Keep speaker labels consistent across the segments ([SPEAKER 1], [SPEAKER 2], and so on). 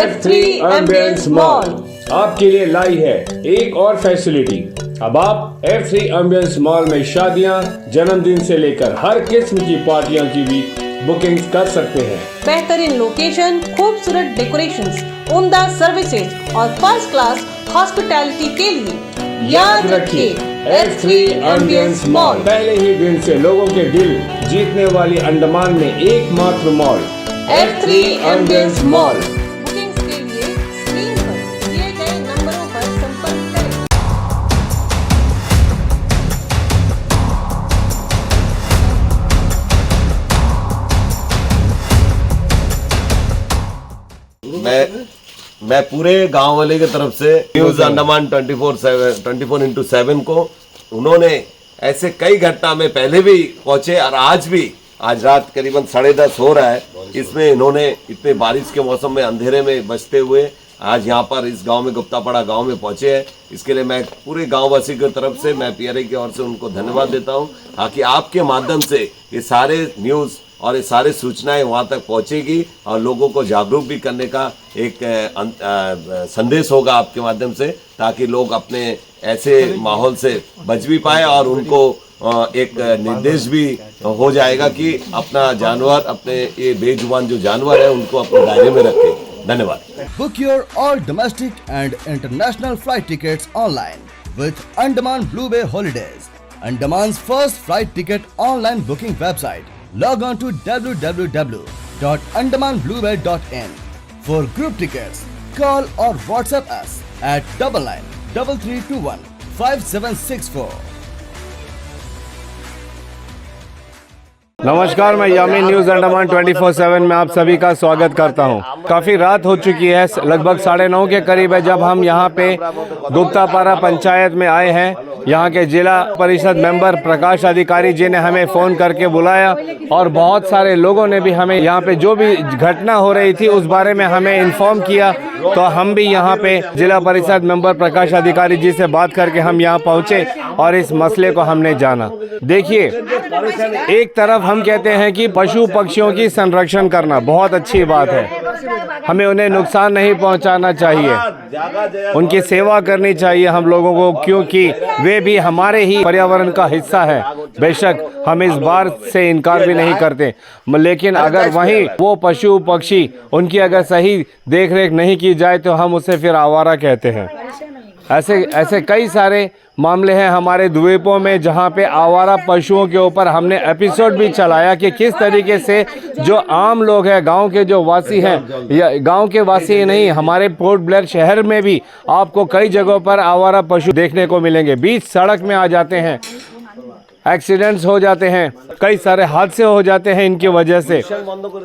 [SPEAKER 1] F3 ambience mall
[SPEAKER 2] आपके लिए लाई है एक और फैसिलिटी। अब आप F3 एम्बियंस मॉल में शादियां, जन्मदिन से लेकर हर किस्म की पार्टियों की भी बुकिंग कर सकते हैं।
[SPEAKER 1] बेहतरीन लोकेशन, खूबसूरत डेकोरेशंस, उम्दा सर्विसेज और फर्स्ट क्लास हॉस्पिटैलिटी के लिए याद रखिए F3 एम्बियंस मॉल।
[SPEAKER 2] पहले ही दिन से लोगों के दिल जीतने वाली अंडमान में एकमात्र mall
[SPEAKER 1] F3 ambience mall. Bookings के लिए स्क्रीन पर दिए गए नंबरों पर संपर्क करें।
[SPEAKER 3] मैं पूरे गांव वाले की तरफ से न्यूज अंडमान 24/7 को, उन्होंने ऐसे कई घटना में पहले भी पहुंचे और आज रात करीबन 10:30 हो रहा है, इसमें इन्होंने इतने बारिश के मौसम में अंधेरे में बचते हुए आज यहाँ पर इस गांव में, गुप्तापाड़ा गांव में पहुंचे हैं। इसके लिए मैं पूरे गांववासी की तरफ से, मैं पीआरआई की ओर से उनको धन्यवाद देता हूं। ताकि आपके माध्यम से ये सारे न्यूज़ और ये सारे सूचनाएं वहां तक पहुंचेगी और लोगों को जागरूक भी करने का एक संदेश होगा आपके माध्यम से, ताकि लोग अपने ऐसे माहौल से बच भी पाए और उनको एक निर्देश भी हो जाएगा कि अपना जानवर, अपने ये बेजुबान जो जानवर है उनको अपने दायरे में रखें। धन्यवाद।
[SPEAKER 4] Book your all domestic and international flight tickets online with Andaman Blue Bay Holidays, Andaman's first flight ticket online booking website. Log on to www.andamanbluebay.in. For group tickets, call or WhatsApp us at 993321 5764.
[SPEAKER 5] नमस्कार, मैं यामीन news Andaman 24/7 में आप सभी का स्वागत करता हूं। काफ़ी रात हो चुकी है, लगभग 9:30 के करीब है जब हम यहां पे गुप्तापाड़ा पंचायत में आए हैं। यहां के जिला परिषद मेंबर प्रकाश अधिकारी जी ने हमें फ़ोन करके बुलाया और बहुत सारे लोगों ने भी हमें यहां पे जो भी घटना हो रही थी उस बारे में हमें इन्फॉर्म किया। तो हम भी यहां पे जिला परिषद मेंबर प्रकाश अधिकारी जी से बात करके हम यहां पहुंचे और इस मसले को हमने जाना। देखिए, एक तरफ हम कहते हैं कि पशु पक्षियों की संरक्षण करना बहुत अच्छी बात है, हमें उन्हें नुकसान नहीं पहुंचाना चाहिए, उनकी सेवा करनी चाहिए हम लोगों को, क्योंकि वे भी हमारे ही पर्यावरण का हिस्सा है। बेशक हम इस बात से इनकार भी नहीं करते, लेकिन अगर वहीं वो पशु पक्षी उनकी अगर सही देख रेख नहीं की जाए तो हम उसे फिर आवारा कहते हैं। ऐसे कई सारे मामले हैं हमारे द्वीपों में जहां पे आवारा पशुओं के ऊपर हमने एपिसोड भी चलाया कि किस तरीके से जो आम लोग हैं, गांव के जो वासी हैं, या गांव के वासी ही नहीं, हमारे पोर्ट ब्लेयर शहर में भी आपको कई जगहों पर आवारा पशु देखने को मिलेंगे। बीच सड़क में आ जाते हैं, एक्सीडेंट्स हो जाते हैं, कई सारे हादसे हो जाते हैं इनकी वजह से।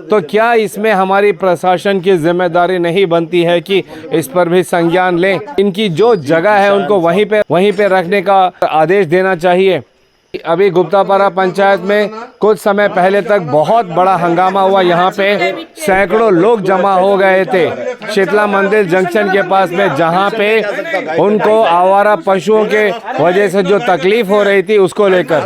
[SPEAKER 5] तो क्या इसमें हमारी प्रशासन की जिम्मेदारी नहीं बनती है कि इस पर भी संज्ञान लें? इनकी जो जगह है उनको वहीं पे रखने का आदेश देना चाहिए। अभी गुप्तापाड़ा पंचायत में कुछ समय पहले तक बहुत बड़ा हंगामा हुआ, यहाँ पे सैकड़ों लोग जमा हो गए थे शीतला मंदिर जंक्शन के पास में, जहाँ पे उनको आवारा पशुओं के वजह से जो तकलीफ हो रही थी उसको लेकर।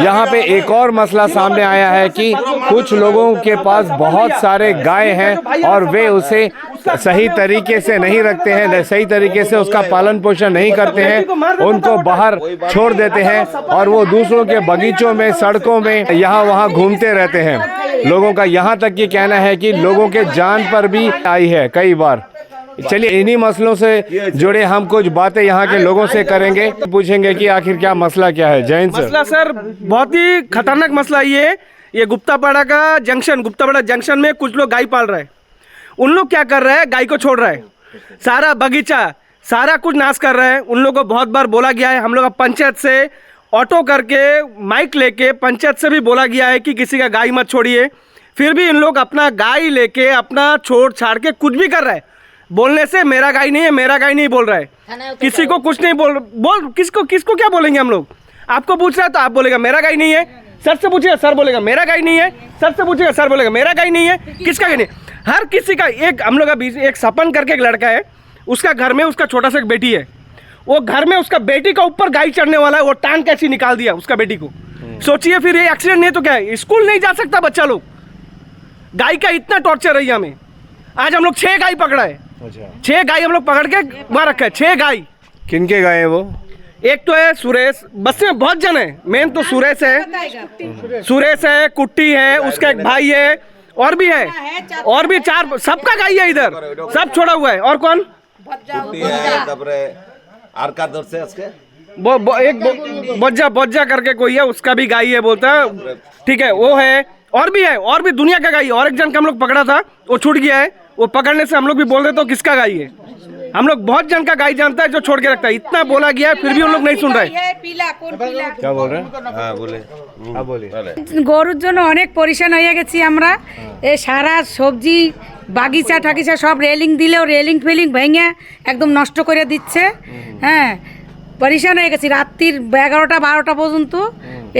[SPEAKER 5] यहाँ पे एक और मसला सामने आया है कि कुछ लोगों के पास बहुत सारे गाय हैं और वे उसे सही तरीके से नहीं रखते हैं, सही तरीके से उसका पालन पोषण नहीं करते हैं, उनको बाहर छोड़ देते हैं और वो दूसरों के बगीचों में, सड़कों में यहाँ वहाँ घूमते रहते हैं। लोगों का यहाँ तक ये कहना है कि लोगों के जान पर भी आई है कई बार। चलिए, इन्हीं मसलों से जुड़े हम कुछ बातें यहाँ के लोगों से करेंगे, पूछेंगे कि आखिर क्या मसला क्या है। जैन सर।
[SPEAKER 6] मसला सर बहुत ही खतरनाक मसला ये गुप्तापाड़ा का जंक्शन, गुप्तापाड़ा जंक्शन में कुछ लोग गाय पाल रहे हैं। उन लोग क्या कर रहे हैं, गाय को छोड़ रहे हैं, सारा बगीचा सारा कुछ नाश कर रहे हैं। उन लोगों को बहुत बार बोला गया है, हम लोग पंचायत से ऑटो करके माइक लेके पंचायत से भी बोला गया है कि किसी का गाय मत छोड़िए, फिर भी इन लोग अपना गाय लेके अपना छोड़ छाड़ के कुछ भी कर रहे हैं। बोलने से मेरा गाय नहीं है, मेरा गाय नहीं बोल रहा है, किसी को कुछ नहीं बोल किसको क्या बोलेंगे हम लोग? आपको पूछ रहा है तो आप बोलेगा मेरा गाय नहीं है, सर से पूछेगा सर बोलेगा मेरा गाय नहीं है, सर से पूछेगा सर बोलेगा मेरा गाय नहीं है। किसका गाय नहीं? हर किसी का। एक हम लोग का बीच एक सपन करके एक लड़का है, उसका घर में उसका छोटा सा एक बेटी है, वो घर में उसका बेटी का ऊपर गाय चढ़ने वाला है, वो टांग कैसे निकाल दिया उसका बेटी को। सोचिए फिर ये एक्सीडेंट नहीं तो क्या है? स्कूल नहीं जा सकता बच्चा लोग, गाय का इतना टॉर्चर है हमें। आज हम लोग 6 गाय पकड़ा है।
[SPEAKER 5] अच्छा,
[SPEAKER 6] 6 गाय हम लोग पकड़ के वहाँ रखा है। 6 गाय।
[SPEAKER 5] किनके गाय है वो?
[SPEAKER 6] एक तो है सुरेश, बस में बहुत जन है, मेन तो सुरेश है, सुरेश है, कुट्टी है, उसका एक भाई है, और भी है, और भी 4, सबका गाय है इधर, सब छोड़ा हुआ है। और कौन?
[SPEAKER 3] कुट्टी है, तबरे आरका दर से उसके
[SPEAKER 6] एक बोज्जा करके कोई है, उसका भी गाय है बोलता है। ठीक है, वो है, और भी है, और भी दुनिया का गाय है। और एक जन का हम लोग पकड़ा था, वो छूट गया है। वो पकड़ने से हम लोग भी बोल रहे तो किसका गाय है। हम लोग बहुत जन का गाय जानता है जो छोड़ के रखता है। इतना बोला गया है फिर भी उन लोग नहीं सुन रहे।
[SPEAKER 5] क्या बोल रहे हैं?
[SPEAKER 3] हाँ बोले
[SPEAKER 5] हाँ बोलिए।
[SPEAKER 7] গরুর জন্য অনেক পরিশান হয়ে গেছি আমরা। এই সারা সবজি বাগিচা ঠাগিচা সব রেলিং দিলেও রেলিং ফেলিং ভেঙে একদম নষ্ট করে দিচ্ছে। হ্যাঁ, পরিশান হয়ে গেছি। রাত্রির 11টা 12টা পর্যন্ত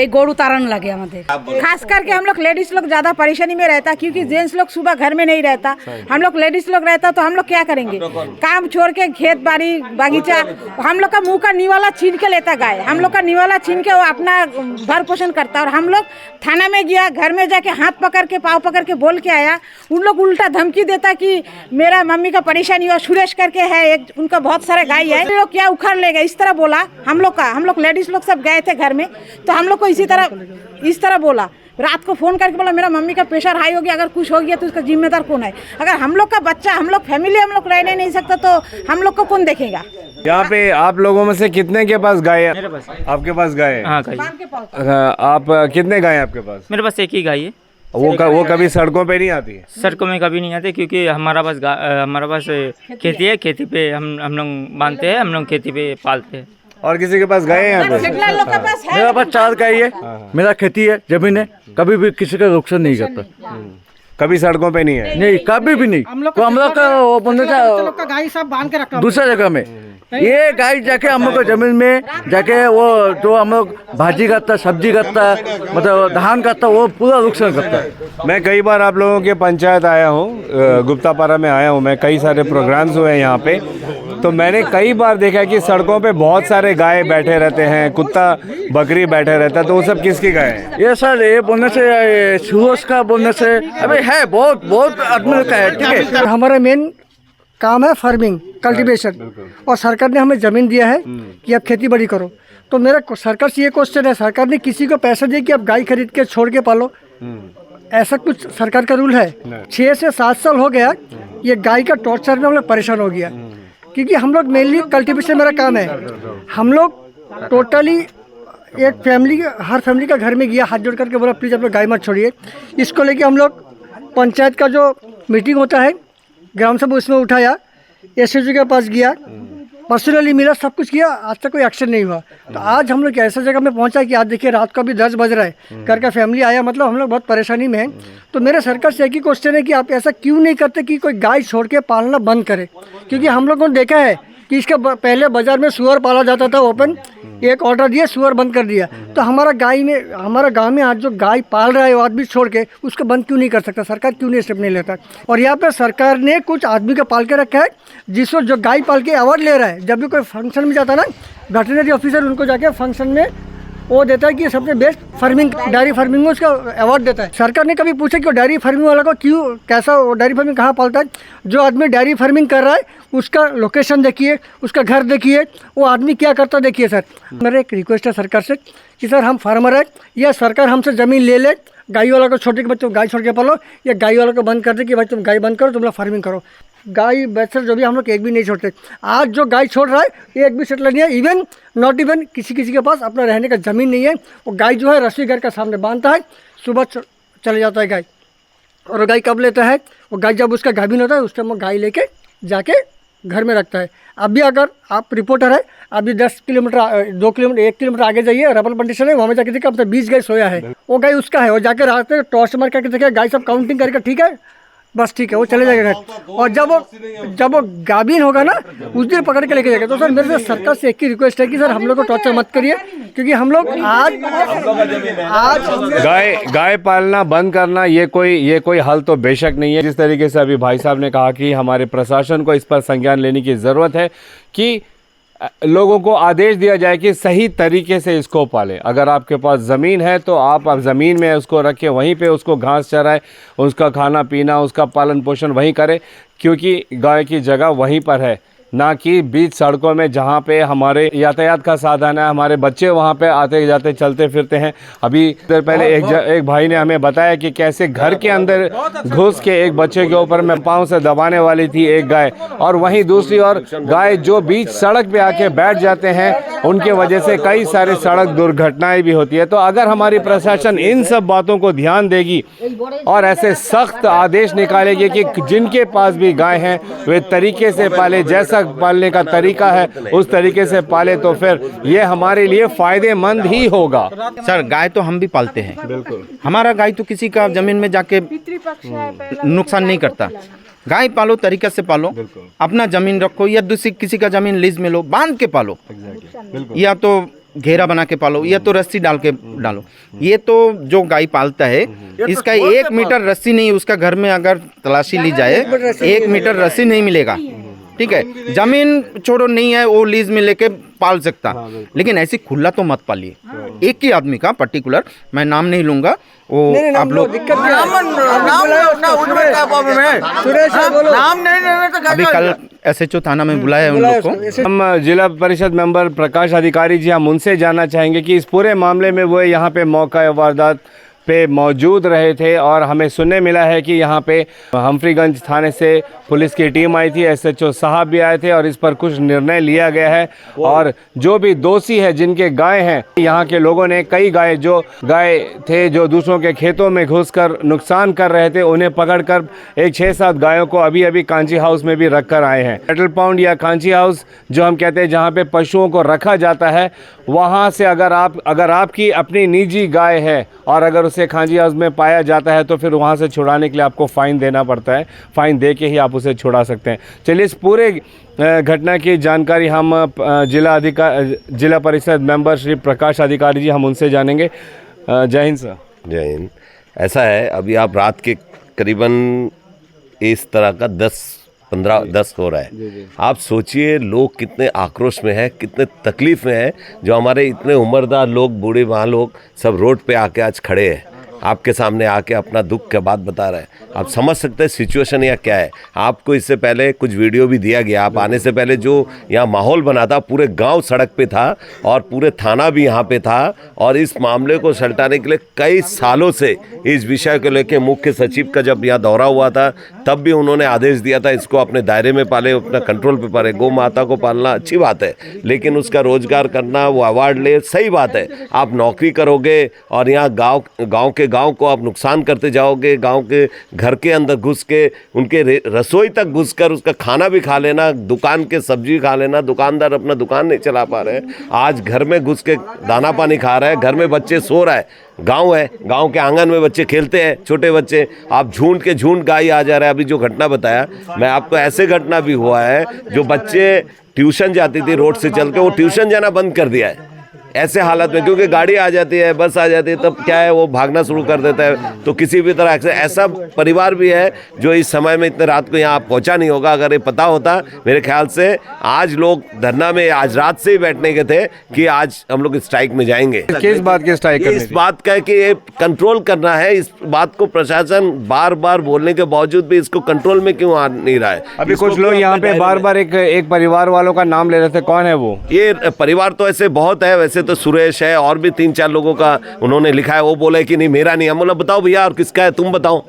[SPEAKER 7] এই গরু तारण लगे हमारे। खास करके हम लोग लेडीज लोग ज़्यादा परेशानी में रहता, क्योंकि जेंट्स लोग सुबह घर में नहीं रहता। हम लोग लेडीज लोग रहता तो हम लोग क्या करेंगे, काम छोड़ के खेत बाड़ी बागीचा, हम लोग का मुंह का निवाला छीन के लेता गाय। हम लोग का निवाला छीन के वो अपना भर पोषण करता। और हम लोग थाना में गया, घर में जाके हाथ पकड़ के पाँव पकड़ के बोल के आया। उन लोग उल्टा धमकी देता कि मेरा मम्मी का परेशानी हुआ, सुरेश करके है एक, उनका बहुत सारे गाय है, लोग क्या उखाड़ लेगा, इस तरह बोला हम लोग का। हम लोग लेडीज लोग सब गए थे घर में, तो हम लोग को इस तरह बोला। रात को फोन करके बोला मेरा मम्मी का प्रेशर हाई हो गया, अगर कुछ हो गया तो उसका जिम्मेदार कौन है। अगर हम लोग का बच्चा, हम लोग फैमिली, हम लोग रहने नहीं सकता तो हम लोग को कौन देखेगा।
[SPEAKER 5] यहाँ पे आप लोगों में से कितने के पास गाय है? आपके पास गाय है?
[SPEAKER 8] हाँ गाय।
[SPEAKER 5] आप कितने गाय है आपके पास?
[SPEAKER 8] मेरे पास एक ही गाय है।
[SPEAKER 5] वो कभी सड़कों पे नहीं आती है?
[SPEAKER 8] सड़कों में कभी नहीं आते, क्योंकि हमारा पास खेती है। खेती पे हम लोग बांधते हैं, हम लोग खेती पे पालते हैं।
[SPEAKER 5] और किसी के पास गाय है यहाँ पे?
[SPEAKER 9] मेरा पास 4 गाय है, मेरा खेती है, जमीन है, कभी भी किसी का नुकसान नहीं करता।
[SPEAKER 5] कभी सड़कों पे नहीं है?
[SPEAKER 9] नहीं, कभी भी नहीं। तो हम लोग का वो बंदा
[SPEAKER 6] गाय सब बांध के रखा
[SPEAKER 9] दूसरा जगह में, ये गाय जाके हम लोग को जमीन में जाके वो जो हम लोग भाजी करता, सब्जी करता, मतलब धान करता, वो पूरा नुकसान करता है।
[SPEAKER 5] मैं कई बार आप लोगों के पंचायत आया हूँ, गुप्तापारा में आया हूँ मैं, कई सारे प्रोग्राम्स हुए हैं यहाँ पे, तो मैंने कई बार देखा है कि सड़कों पे बहुत सारे गाय बैठे रहते हैं, कुत्ता बकरी बैठे रहता है, तो वो सब किसकी गाय है?
[SPEAKER 9] ये सर ये बोलने से सूरज का बोलने से अबे है बहुत आदमी का है। ठीक है,
[SPEAKER 10] हमारा मेन काम है फार्मिंग, कल्टीवेशन, और सरकार ने हमें ज़मीन दिया है कि आप खेती बाड़ी करो। तो मेरा सरकार से ये क्वेश्चन है, सरकार ने किसी को पैसा दिया कि आप गाय खरीद के छोड़ के पालो, ऐसा कुछ सरकार का रूल है? 6 से 7 साल हो गया ये गाय का टॉर्चर में हम लोग परेशान हो गया, क्योंकि हम लोग मेनली कल्टीवेशन मेरा काम है। हम लोग टोटली एक फैमिली, हर फैमिली का घर में गया, हाथ जोड़ करके बोला प्लीज़ आप लोग गाय मत छोड़िए। इसको लेके हम लोग पंचायत का जो मीटिंग होता है, ग्राम सभा उसमें उठाया, एसएसजी के पास गया, पर्सनली मिला, सब कुछ किया, आज तक कोई एक्शन नहीं हुआ। तो आज हम लोग ऐसा जगह में पहुंचा कि आज देखिए रात को भी 10 बज रहा है, घर का फैमिली आया, मतलब हम लोग बहुत परेशानी में हैं। तो मेरे सरकार से एक ही क्वेश्चन है कि आप ऐसा क्यों नहीं करते कि कोई गाय छोड़ के पालना बंद करे, क्योंकि हम लोगों ने देखा है कि इसका पहले बाजार में सुअर पाला जाता था ओपन, एक ऑर्डर दिया, सुअर बंद कर दिया। तो हमारा गांव में आज जो गाय पाल रहा है वो आदमी छोड़ के उसको बंद क्यों नहीं कर सकता, सरकार क्यों नहीं स्टेप नहीं लेता। और यहाँ पे सरकार ने कुछ आदमी को पाल के रखा है, जिसको जो गाय पाल के अवार्ड ले रहा है, जब भी कोई फंक्शन में जाता ना, वेटरनरी ऑफिसर उनको जाके फंक्शन में वो देता है कि सबसे बेस्ट फार्मिंग, डायरी फार्मिंग में उसका अवार्ड देता है। सरकार ने कभी पूछा कि वो डायरी फार्मिंग वाला को क्यों, कैसा वो डायरी फार्मिंग कहाँ पालता है। जो आदमी डायरी फार्मिंग कर रहा है उसका लोकेशन देखिए, उसका घर देखिए, वो आदमी क्या करता देखिए। सर मेरा एक रिक्वेस्ट है सरकार से कि सर हम फार्मर है, या सरकार हमसे ज़मीन ले गाय वाला को छोटे के बच्चों गाय छोड़ के पालो, या गाय वाला को बंद कर दे कि भाई तुम गाय बंद करो, तुम लोग फार्मिंग करो। गाय बच्चे जो भी हम लोग एक भी नहीं छोड़ते। आज जो गाय छोड़ रहा है एक भी सेटलर नहीं है, इवन नॉट इवन किसी के पास अपना रहने का ज़मीन नहीं है। वो गाय जो है रस्सी घर का सामने बांधता है, सुबह चले जाता है गाय, और वो गाय कब लेता है, वो गाय जब उसका गाभिन होता है उस टाइम वो गाय लेके जाके घर में रखता है। अभी अगर आप रिपोर्टर है, अभी 10 किलोमीटर 2 किलोमीटर 1 किलोमीटर आगे जाइए, रबल प्लांटेशन है, वहाँ में जाके देखिए अब तो 20 गाय सोया है, वो गाय उसका है। वो जाके रात में टॉर्च मार करके देखिए गाय सब काउंटिंग करके ठीक है, बस ठीक है, वो चले जाएगा घर। और जब वो गाभिन होगा ना उस दिन पकड़ के लेके जाएगा। तो सर मेरे से सरकार से एक ही रिक्वेस्ट है कि सर हम लोग को टॉर्चर मत करिए, क्योंकि हम लोग आज
[SPEAKER 5] गाय पालना बंद करना ये कोई हल तो बेशक नहीं है। जिस तरीके से अभी भाई साहब ने कहा कि हमारे प्रशासन को इस पर संज्ञान लेने की ज़रूरत है कि लोगों को आदेश दिया जाए कि सही तरीके से इसको पालें। अगर आपके पास ज़मीन है तो आप ज़मीन में उसको रखें, वहीं पे उसको घास चराएं, उसका खाना पीना, उसका पालन पोषण वहीं करें, क्योंकि गाय की जगह वहीं पर है, ना कि बीच सड़कों में जहाँ पे हमारे यातायात का साधन है, हमारे बच्चे वहाँ पे आते जाते चलते फिरते हैं। अभी देर पहले एक भाई ने हमें बताया कि कैसे घर के अंदर घुस के एक बच्चे के ऊपर में पाँव से दबाने वाली थी एक गाय, और वहीं दूसरी ओर गाय जो बीच सड़क पे आके बैठ जाते हैं, उनके वजह से कई सारे सड़क दुर्घटनाएं भी होती है। तो अगर हमारी प्रशासन इन सब बातों को ध्यान देगी और ऐसे सख्त आदेश निकालेगी कि जिनके पास भी गाय हैं वे तरीके से पाले, जैसा पालने का तरीका है उस तरीके से पाले, तो फिर ये हमारे लिए फायदेमंद ही होगा।
[SPEAKER 11] सर गाय तो हम भी पालते हैं, बिल्कुल। हमारा गाय तो किसी का जमीन में जाके नुकसान नहीं करता। गाय पालो, तरीके से पालो, अपना जमीन रखो या दूसरी किसी का जमीन लीज में लो, बांध के पालो, या तो घेरा बना के पालो या तो रस्सी डाल के डालो। ये तो जो गाय पालता है इसका 1 मीटर रस्सी नहीं, उसका घर में अगर तलाशी ली जाए 1 मीटर रस्सी नहीं मिलेगा, ठीक है। जमीन छोड़ो नहीं है, वो लीज में लेके पाल सकता, लेकिन ऐसी खुला तो मत पालिए। एक ही आदमी का पर्टिकुलर, मैं नाम नहीं लूंगा, वो आप लोग अभी कल SHO थाना में बुलाया है उन लोग को।
[SPEAKER 5] हम जिला परिषद मेंबर प्रकाश अधिकारी जी, हम उनसे जानना चाहेंगे कि इस पूरे मामले में वो यहाँ पे मौका वारदात पे मौजूद रहे थे, और हमें सुनने मिला है कि यहाँ पे हम्फ्रीगंज थाने से पुलिस की टीम आई थी, SHO साहब भी आए थे, और इस पर कुछ निर्णय लिया गया है। और जो भी दोषी है, जिनके गाय हैं, यहाँ के लोगों ने कई गाय थे जो दूसरों के खेतों में घुसकर नुकसान कर रहे थे, उन्हें पकड़कर एक 6-7 गायों को अभी कांची हाउस में भी रख कर आए हैं। कैटल पाउंड या कांची हाउस जो हम कहते हैं, जहाँ पे पशुओं को रखा जाता है, वहाँ से अगर आपकी अपनी निजी गाय है और अगर उसे खांची हाउस में पाया जाता है तो फिर वहाँ से छुड़ाने के लिए आपको फ़ाइन देना पड़ता है। फ़ाइन दे के ही आप उसे छुड़ा सकते हैं। चलिए, इस पूरे घटना की जानकारी हम जिला परिषद मेंबर श्री प्रकाश अधिकारी जी, हम उनसे जानेंगे। जय हिंद सर।
[SPEAKER 3] जय हिंद। ऐसा है, अभी आप रात के करीबन इस तरह का 10 हो रहा है। आप सोचिए लोग कितने आक्रोश में है, कितने तकलीफ में है, जो हमारे इतने उम्रदार लोग, बूढ़े वहाँ लोग सब रोड पे आके आज खड़े हैं, आपके सामने आके अपना दुख की बात बता रहे हैं। आप समझ सकते हैं सिचुएशन यहाँ क्या है। आपको इससे पहले कुछ वीडियो भी दिया गया, आप आने से पहले जो यहाँ माहौल बना था, पूरे गांव सड़क पे था और पूरे थाना भी यहाँ पे था, और इस मामले को सलटाने के लिए कई सालों से इस विषय को लेकर मुख्य सचिव का जब यहाँ दौरा हुआ था, तब भी उन्होंने आदेश दिया था इसको अपने दायरे में पाले, अपना कंट्रोल पे पाले। गौ माता को पालना अच्छी बात है, लेकिन उसका रोजगार करना, वो अवार्ड ले, सही बात है। आप नौकरी करोगे और यहाँ गाँव को आप नुकसान करते जाओगे, गांव के घर के अंदर घुस के उनके रसोई तक घुसकर उसका खाना भी खा लेना, दुकान के सब्जी खा लेना, दुकानदार अपना दुकान नहीं चला पा रहे हैं, आज घर में घुस के दाना पानी खा रहा है, घर में बच्चे सो रहा है, गांव है, गांव के आंगन में बच्चे खेलते हैं, छोटे बच्चे, आप झुंड गाय आ जा रहा है। अभी जो घटना बताया मैं आपको, ऐसे घटना भी हुआ है जो बच्चे ट्यूशन जाती थी रोड से चल के, वो ट्यूशन जाना बंद कर दिया है ऐसे हालत में, क्योंकि गाड़ी आ जाती है, बस आ जाती है, तब क्या है वो भागना शुरू कर देता है। तो किसी भी तरह से ऐसा परिवार भी है जो इस समय में इतने रात को यहाँ पहुँचा नहीं होगा। अगर ये पता होता, मेरे ख्याल से आज लोग धरना में आज रात से ही बैठने के थे कि आज हम लोग स्ट्राइक में जाएंगे।
[SPEAKER 5] किस बात की स्ट्राइक?
[SPEAKER 3] इस बात का कि ये कंट्रोल करना है। इस बात को प्रशासन बार बार बोलने के बावजूद भी इसको कंट्रोल में क्यों आ नहीं रहा है।
[SPEAKER 5] अभी कुछ लोग यहाँ पे बार बार एक परिवार वालों का नाम ले रहे थे, कौन है वो?
[SPEAKER 3] ये परिवार तो ऐसे बहुत है, वैसे तो सुरेश है और भी 3-4 लोगों का उन्होंने लिखा है। वो बोले कि नहीं मेरा नहीं। हम बोला बताओ भैया और किसका है, तुम बताओ।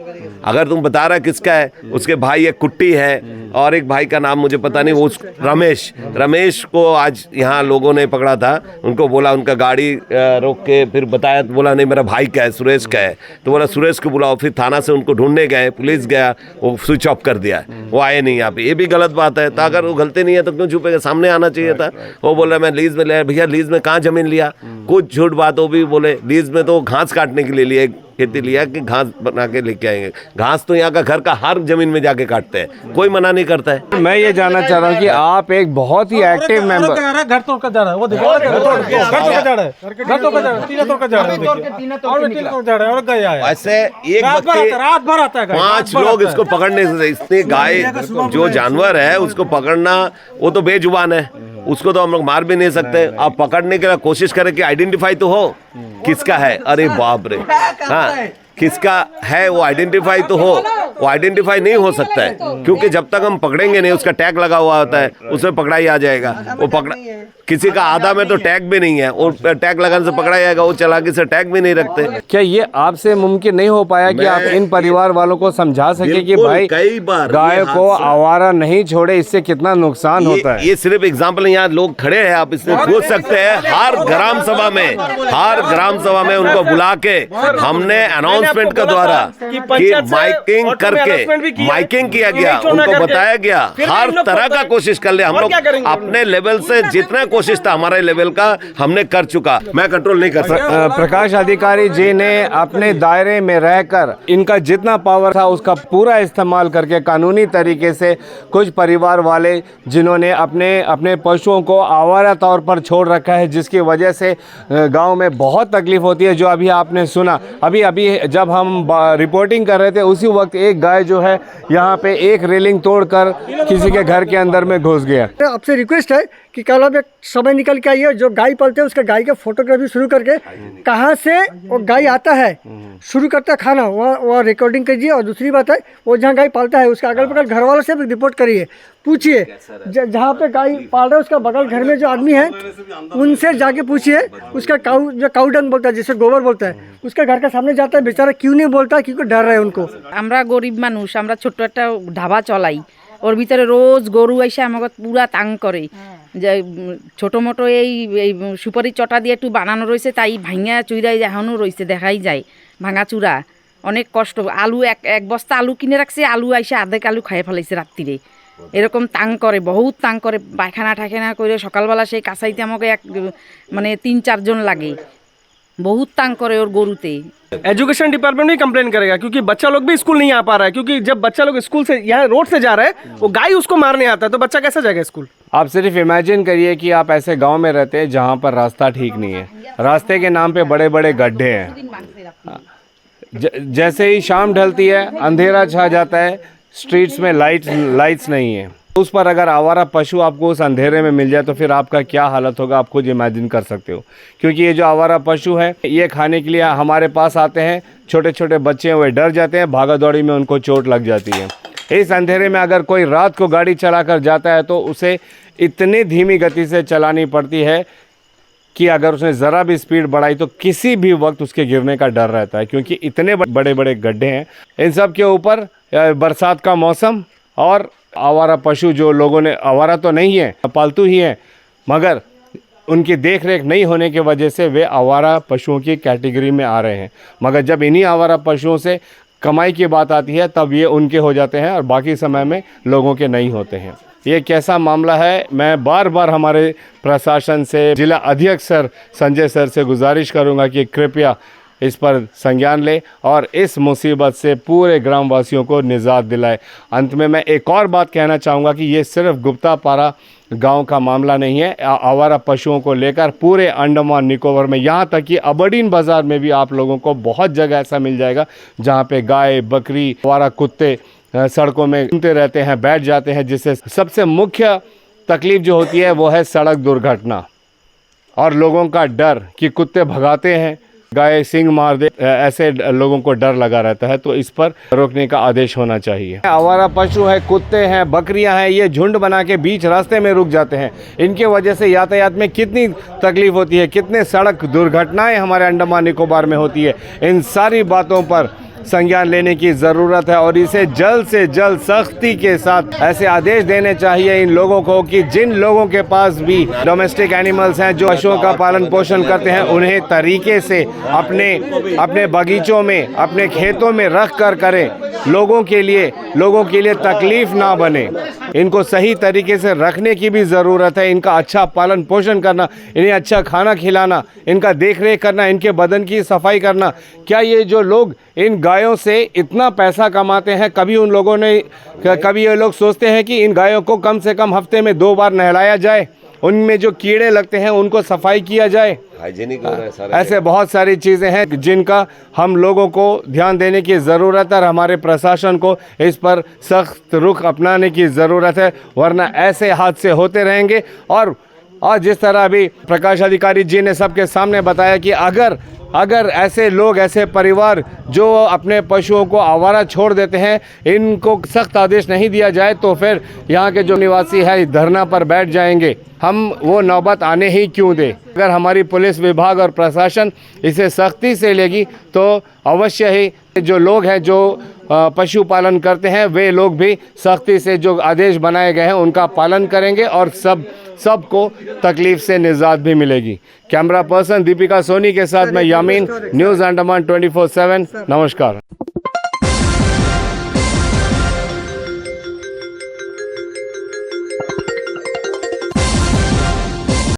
[SPEAKER 3] अगर तुम बता रहा किसका है, उसके भाई एक कुट्टी है और एक भाई का नाम मुझे पता नहीं, वो रमेश को आज यहाँ लोगों ने पकड़ा था। उनको बोला, उनका गाड़ी रोक के फिर बताया, तो बोला नहीं मेरा भाई का है, सुरेश का है। तो बोला सुरेश को बुलाओ। फिर थाना से उनको ढूंढने गए, पुलिस गया, वो स्विच ऑफ कर दिया, वो आए नहीं यहाँ पे। ये भी गलत बात है। तो अगर वो गलती नहीं है तो क्यों छुपेगा, सामने आना चाहिए था। वो बोल रहा मैं लीज में लिया। भैया लीज में कहाँ जमीन लिया? कुछ झूठ बात वो भी बोले। लीज में तो घास काटने के लिए लिए, खेती लिया कि घास बना के लेके आएंगे। घास तो यहाँ का घर का हर जमीन में जाके काटते हैं, कोई मना नहीं करता है।
[SPEAKER 5] मैं ये जानना चाह रहा हूँ कि आप एक बहुत ही एक्टिव मेंबर।
[SPEAKER 6] घर तोड़ कर जा रहा है, वो देखो घर तोड़ कर जा रहा है, घर तोड़ कर जा रहा है, टीना तोड़ कर जा रहा है, और टीना तोड़ जा रहा है और गया है।
[SPEAKER 3] ऐसे एक
[SPEAKER 6] रात भर आता है,
[SPEAKER 3] 5 लोग इसको पकड़ने से, इसने गाय जो जानवर है उसको पकड़ना, वो तो बेजुबान है, उसको तो हम लोग मार भी नहीं सकते। आप पकड़ने के लिए कोशिश करें कि आइडेंटिफाई तो हो किसका है। अरे बाप रे, हाँ किसका है वो आइडेंटिफाई तो हो। वो आइडेंटिफाई नहीं हो सकता है क्योंकि जब तक हम पकड़ेंगे नहीं, उसका टैग लगा हुआ होता है, उसमें पकड़ा ही आ जाएगा। वो पकड़ा किसी का आधा में तो टैग भी नहीं है और टैग लगाने से पकड़ा जाएगा, वो चालाकी से टैग भी नहीं रखते।
[SPEAKER 5] क्या ये आपसे मुमकिन नहीं हो पाया कि आप इन परिवार वालों को समझा सके कि भाई
[SPEAKER 3] कई बार
[SPEAKER 5] गाय को आवारा नहीं छोड़े, इससे कितना नुकसान होता है।
[SPEAKER 3] ये सिर्फ एग्जाम्पल, यहाँ लोग खड़े हैं, आप इसमें पूछ सकते हैं। हर ग्राम सभा में उनको बुला के हमने अनाउंसमेंट के द्वारा कि माइकिंग करके माइकिंग किया गया, उनको बताया गया, हर तरह का कोशिश कर लिया। हम लोग अपने लेवल से जितना कोशिश था हमारे लेवल का हमने कर चुका। मैं कंट्रोल नहीं कर सकता।
[SPEAKER 5] प्रकाश अधिकारी जी ने अपने दायरे में रहकर इनका जितना पावर था उसका पूरा इस्तेमाल करके कानूनी तरीके से कुछ परिवार वाले जिन्होंने अपने पशुओं को आवारा तौर पर छोड़ रखा है, जिसकी वजह से गांव में बहुत तकलीफ होती है। जो अभी आपने सुना, अभी जब हम रिपोर्टिंग कर रहे थे उसी वक्त एक गाय जो है यहाँ पे एक रेलिंग तोड़कर किसी के घर के अंदर में घुस गया।
[SPEAKER 10] आपसे रिक्वेस्ट है कि कल आप एक समय निकल के आइए, जो गाय पालते हैं उसका गाय का फोटोग्राफी शुरू करके कहाँ से वो गाय आता है शुरू करता है खाना, वहाँ रिकॉर्डिंग कीजिए। और दूसरी बात है, वो जहाँ गाय पालता है उसका अगल बगल घर वालों से भी रिपोर्ट करिए, पूछिए जहाँ पे गाय पाल रहे हैं उसका बगल घर में जो आदमी है उनसे जाके पूछिए। उसका काऊ डंग बोलता है, जिसे गोबर बोलता है, उसके घर के सामने जाता है, बेचारा क्यों नहीं बोलता, क्योंकि डर रहे हैं उनको।
[SPEAKER 7] আমরা গরিব মানুষ, আমরা ছোট্ট একটা ধাবা চলাই, ওর ভিতরে রোজ গরু এসে আমাকে পুরা তাং করে। যে ছোটো মোটো এই সুপারি চটা দিয়ে একটু বানানো রয়েছে, তাই ভাঙা চুইরাই এখনও রয়েছে, দেখাই যায় ভাঙা চূড়া। অনেক কষ্ট। আলু এক বস্তা আলু কিনে রাখছে, আলু আইসে আধেক আলু খাইয়ে ফেলাইছে রাত্রিরে। এরকম তাং করে, বহুত তাং করে, পায়খানা ঠাখানা করে সকালবেলা সেই কাছাইতে আমাকে মানে 3-4 জন লাগে, बहुत तंग करे। और गोरुते
[SPEAKER 6] एजुकेशन डिपार्टमेंट भी कंप्लेन करेगा क्योंकि बच्चा लोग भी स्कूल नहीं आ पा रहा है, क्योंकि जब बच्चा लोग स्कूल से यहाँ रोड से जा रहा है, वो गाय उसको मारने आता है, तो बच्चा कैसे जाएगा स्कूल।
[SPEAKER 5] आप सिर्फ इमेजिन करिए कि आप ऐसे गांव में रहते हैं जहां पर रास्ता ठीक नहीं है, रास्ते के नाम पे बड़े बड़े गड्ढे हैं। जैसे ही शाम ढलती है अंधेरा छा जाता है, स्ट्रीट्स में लाइट्स नहीं है। उस पर अगर आवारा पशु आपको उस अंधेरे में मिल जाए तो फिर आपका क्या हालत होगा, आप खुद इमेजिन कर सकते हो। क्योंकि ये जो आवारा पशु है ये खाने के लिए हमारे पास आते हैं, छोटे छोटे बच्चे हैं, वे डर जाते हैं, भागा दौड़ी में उनको चोट लग जाती है। इस अंधेरे में अगर कोई रात को गाड़ी चलाकर जाता है तो उसे इतनी धीमी गति से चलानी पड़ती है कि अगर उसने ज़रा भी स्पीड बढ़ाई तो किसी भी वक्त उसके गिरने का डर रहता है, क्योंकि इतने बड़े बड़े गड्ढे हैं। इन सब के ऊपर बरसात का मौसम और आवारा पशु, जो लोगों ने, आवारा तो नहीं है, पालतू ही हैं, मगर उनकी देख रेख नहीं होने की वजह से वे आवारा पशुओं की कैटेगरी में आ रहे हैं। मगर जब इन्हीं आवारा पशुओं से कमाई की बात आती है तब ये उनके हो जाते हैं और बाकी समय में लोगों के नहीं होते हैं। ये कैसा मामला है, मैं बार बार हमारे प्रशासन से, जिला अध्यक्ष सर संजय सर से गुजारिश करूँगा कि कृपया इस पर संज्ञान ले और इस मुसीबत से पूरे ग्रामवासियों को निजात दिलाए। अंत में मैं एक और बात कहना चाहूँगा कि ये सिर्फ गुप्तापारा गांव का मामला नहीं है। आवारा पशुओं को लेकर पूरे अंडमान निकोबार में, यहाँ तक कि अबरडीन बाज़ार में भी आप लोगों को बहुत जगह ऐसा मिल जाएगा जहाँ पे गाय, बकरी, आवारा कुत्ते सड़कों में घूमते रहते हैं, बैठ जाते हैं। जिससे सबसे मुख्य तकलीफ़ जो होती है वो है सड़क दुर्घटना और लोगों का डर कि कुत्ते भगाते हैं, गाय सिंग मार दे, ऐसे लोगों को डर लगा रहता है। तो इस पर रोकने का आदेश होना चाहिए। आवारा पशु है, कुत्ते हैं, बकरियां हैं, ये झुंड बना के बीच रास्ते में रुक जाते हैं। इनके वजह से यातायात में कितनी तकलीफ होती है, कितने सड़क दुर्घटनाएं हमारे अंडमान निकोबार में होती है। इन सारी बातों पर संज्ञान लेने की ज़रूरत है और इसे जल्द से जल्द सख्ती के साथ ऐसे आदेश देने चाहिए इन लोगों को कि जिन लोगों के पास भी डोमेस्टिक एनिमल्स हैं, जो पशुओं का पालन पोषण करते हैं, उन्हें तरीके से अपने बगीचों में, अपने खेतों में रख कर करें। लोगों के लिए तकलीफ ना बने। इनको सही तरीके से रखने की भी ज़रूरत है। इनका अच्छा पालन पोषण करना, इन्हें अच्छा खाना खिलाना, इनका देख रेख करना, इनके बदन की सफाई करना। क्या ये जो लोग इन गायों से इतना पैसा कमाते हैं, कभी ये लोग सोचते हैं कि इन गायों को कम से कम हफ्ते में 2 बार नहलाया जाए, उनमें जो कीड़े लगते हैं उनको सफाई किया जाए।
[SPEAKER 3] हाइजीनिक हो रहा है सारे।
[SPEAKER 5] ऐसे बहुत सारी चीज़ें हैं जिनका हम लोगों को ध्यान देने की ज़रूरत है और हमारे प्रशासन को इस पर सख्त रुख अपनाने की ज़रूरत है, वरना ऐसे हादसे होते रहेंगे। और जिस तरह अभी प्रकाश अधिकारी जी ने सबके सामने बताया कि अगर ऐसे लोग, ऐसे परिवार जो अपने पशुओं को आवारा छोड़ देते हैं, इनको सख्त आदेश नहीं दिया जाए तो फिर यहाँ के जो निवासी है धरना पर बैठ जाएंगे। हम वो नौबत आने ही क्यों दें। अगर हमारी पुलिस विभाग और प्रशासन इसे सख्ती से लेगी तो अवश्य ही जो लोग हैं जो पशुपालन करते हैं वे लोग भी सख्ती से जो आदेश बनाए गए हैं उनका पालन करेंगे और सबको तकलीफ से निजात भी मिलेगी। कैमरा पर्सन दीपिका सोनी के साथ मैं यामीन, न्यूज़ अंडमान 24/7। नमस्कार।